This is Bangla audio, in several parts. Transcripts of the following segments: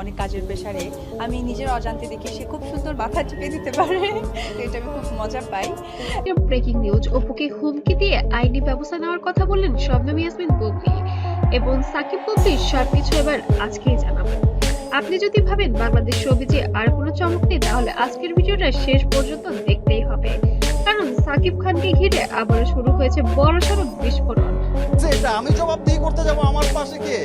অনেক কাজের প্রেশারে আমি নিজের অজান্তে দেখি সে খুব সুন্দর মাথা টিপে দিতে পারে। তো এটা আমি খুব মজা পাই। ব্রেকিং নিউজ, অপুকে হুমকি দিয়ে আইনি ব্যবস্থা নেওয়ার কথা বললেন শবনম ইয়াসমিন বুবলি এবং সাকিব বুবলির সবকিছু এবার আজকেই জানাবো। আপনি যদি ভাবেন বাংলাদেশ শোবিজে আর কোনো চমক নেই, তাহলে আজকের ভিডিওটা শেষ পর্যন্ত দেখতেই হবে, কারণ সাকিব খানকে ঘিরে আবার শুরু হয়েছে বড়সড় বিস্ফোরণ। এটা আমি জবাবদিহি করতে যাব? আমার পাশে কে?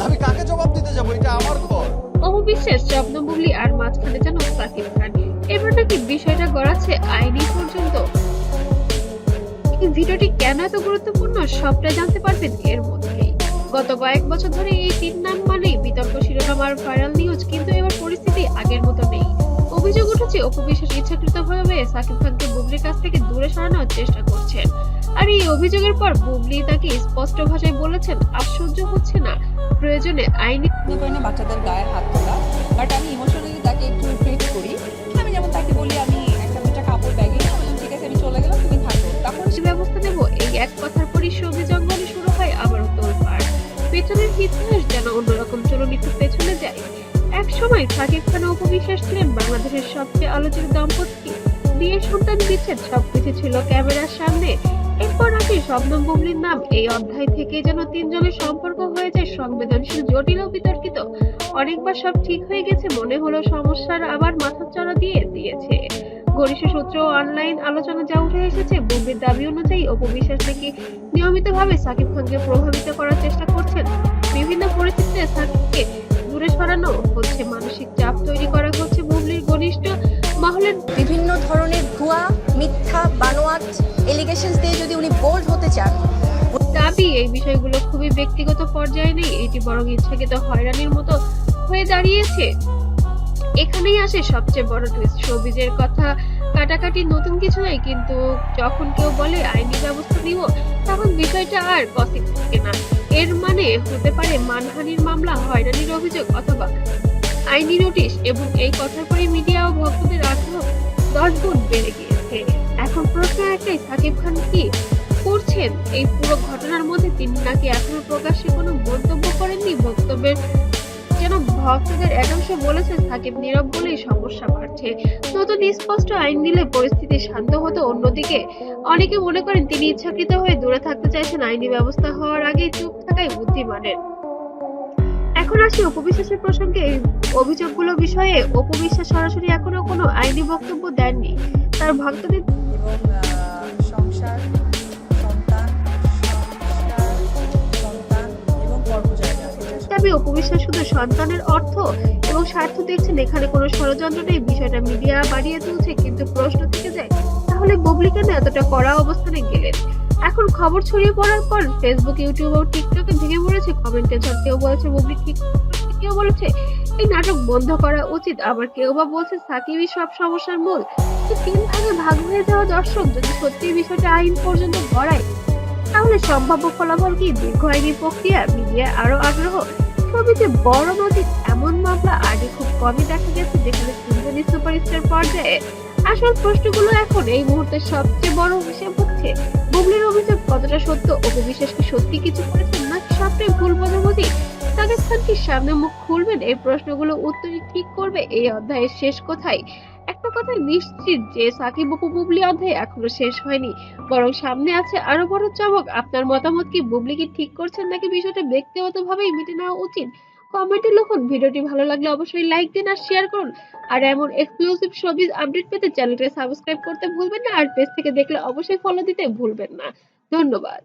আমি কাকে জবাব দিতে যাব? এটা আমার ঘর। অপু বিশ্বাস, শবনম বুবলি আর মাঝখানে যেন সাকিব খান। এবার নাকি বিষয়টা গড়াচ্ছে আইনি পর্যন্ত। এই ভিডিওটি কেন এত গুরুত্বপূর্ণ সবটা জানতে পারবেন এর মধ্যেই। গত কয়েক বছর ধরে এই তিন নাম মানেই বিতর্ক, শিরোনাম আর ভাইরাল নিউজ, কিন্তু এবার পরিস্থিতি আগের মতো নেই। অভিযোগ উঠেছে অপু বিশ্বাস ইচ্ছাকৃতভাবে সাকিব খানকে বুবলির কাছ থেকে দূরে সরানোর চেষ্টা করছেন। আর এই অভিযোগের পর বুবলি তাকে স্পষ্ট ভাষায় বলেছেন আর সহ্য হচ্ছে না, প্রয়োজনে আইনি মনে করি না বাচ্চাদের গায়ে হাত তোলা, বাট আমি ইমোশনালি তাকে একটু ট্রিট করি। আমি যেমন তাকে বলি আমি একটা দুটা কাপড় ব্যাগে আমি বললাম, ঠিক আছে আমি চলে গেলাম, তুমি থাকো। তখন ব্যবস্থা নেব, এই এক কথার পরই সবজি জঙ্গলে শুরু হয় আবারও তোলপাড়। পেছনের ইতিহাস যেন অন্যরকম চলুন একটু পেছনে যায়। এক সময় সাকিব খান ও অপু বিশ্বাস ছিলেন বাংলাদেশের সবচেয়ে আলোচিত দম্পতি। বিয়ের সন্তান বিচ্ছেদ সবকিছু ছিল ক্যামেরার সামনে। এরপর আসে শবনম বুবলির নাম। এই অধ্যায় থেকে যেন তিনজনের সম্পর্ক হয়ে যায় সংবেদনশীল, জটিল ও বিতর্কিত। অনেকবার সব ঠিক হয়ে গেছে মনে হলো, সমস্যার আবার মাথাচাড়া দিয়ে দিয়েছে। ঘনিষ্ঠ সূত্র ও অনলাইন আলোচনা যা উঠে এসেছে, বুবলির দাবি অনুযায়ী অপু বিশ্বাস নাকি নিয়মিতভাবে সাকিব খানকে প্রভাবিত করার চেষ্টা করছেন। বিভিন্ন পরিস্থিতিতে সাকিবকে দূরে সরানো হচ্ছে, মানসিক চাপ তৈরি করা হচ্ছে বুবলির ঘনিষ্ঠ মহলের বিভিন্ন ধরনের ভুয়া, মিথ্যা, বানোয়াট এলিগেশনস দিয়ে যদি উনি বোল্ড হতে চান। দাবি। এই বিষয়গুলো খুবই ব্যক্তিগত পর্যায়ে নেই, এটি বরং ইচ্ছাকৃত হয়রানির মতো হয়ে দাঁড়িয়েছে। এখানেই আসে সবচেয়ে বড় টুইস্ট। শোবিজের কথা কাটাকাটি নতুন কিছু নয়, কিন্তু যখন কেউ বলে আইনি ব্যবস্থা নিব, তখন বিষয়টা আর গসিপ থাকে না। এর মানে হতে পারে মানহানির মামলা, হয়রানির অভিযোগ অথবা আইনি নোটিশ। এবং এই কথার পরে মিডিয়া ও ভক্তদের আগ্রহ 10 গুণ বেড়ে গিয়েছে। এখন প্রশ্ন একটাই, সাকিব খান কি করছেন এই পুরো ঘটনার মধ্যে? তিনি নাকি এখনো প্রকাশ্যে কোনো মন্তব্য করেননি। বক্তব্যের যেন ভক্তদের একাংশ বলেছে সাকিব নীরব বলেই সমস্যা বাড়ছে, নতুন স্পষ্ট আইন দিলে পরিস্থিতি শান্ত হতো। অন্যদিকে অনেকে মনে করেন তিনি ইচ্ছাকৃত হয়ে দূরে থাকতে চাইছেন, আইনি ব্যবস্থা হওয়ার আগে চুপ থাকাই বুদ্ধিমানের। এখন আসি অপু বিশ্বাসের প্রসঙ্গে। এই অভিযোগগুলো বিষয়ে অপু বিশ্বাস সরাসরি এখনো কোনো আইনি বক্তব্য দেননি। তার ভক্তদের এবং সংসার, সন্তান, সন্তান এবং কর্মজায়গা। দাবি, অপু বিশ্বাস শুধু সন্তানের অর্থ এবং স্বার্থ দেখছেন, এখানে কোনো ষড়যন্ত্র নেই। বিষয়টা মিডিয়া বাড়িয়ে তুলছে, কিন্তু প্রশ্ন থেকে যায়, তাহলে বুবলি কেন এতটা কড়া অবস্থানে গেলেন? এখন খবর ছড়িয়ে পড়ার পর ফেসবুক, ইউটিউব ও টিকটকে ভেঙে পড়েছে কমেন্টের ঝড়। কেউ বলেছে বুবলি ঠিক করছে, কেউ বলেছে এই নাটক বন্ধ করা উচিত, আবার কেউ বা বলছে সাকিবই সব সমস্যার মূল। তো তিন ভাগে ভাগ হয়ে যাওয়া দর্শক যদি সত্যি বিষয়টা আইন পর্যন্ত গড়ায়, তাহলে সম্ভাব্য ফলাফল কি? দীর্ঘ আইনি প্রক্রিয়া, মিডিয়া আরো আগ্রহ, ছবিতে বড় নদীর এমন মামলা আগে খুব কমই দেখা গেছে, যেখানে তিনজনই সুপারস্টার পর্যায়ে। আসল প্রশ্নগুলো এখন এই মুহূর্তে সবচেয়ে বড় হিসেব হচ্ছে বুবলির অভিযোগ কতটা সত্য, অপু বিশ্বাস কি সত্যি কিছু করেছেন নাকি সবটাই ভুল বোঝাবুঝি। সাকিব খান কি সামনে মুখ খুলবেন? এই প্রশ্নগুলো উত্তরই ঠিক করবে এই অধ্যায়ের শেষ কোথায়। একটা কথা নিশ্চিত যে সাকিব অপু বুবলি অধ্যায় এখনো শেষ হয়নি, বরং সামনে আছে আরো বড় চমক। আপনার মতামত কি? বুবলি কি ঠিক করছেন নাকি বিষয়টা ব্যক্তিগতভাবেই মিটে নেওয়া উচিত? কমেন্টে লিখুন। ভিডিওটি ভালো লাগলে অবশ্যই লাইক দিন আর শেয়ার করুন। আর এমন এক্সক্লুসিভ শোবিজ আপডেট পেতে চ্যানেলটি সাবস্ক্রাইব করতে ভুলবেন না, আর পেজ থেকে দেখলে অবশ্যই ফলো দিতে ভুলবেন না। ধন্যবাদ।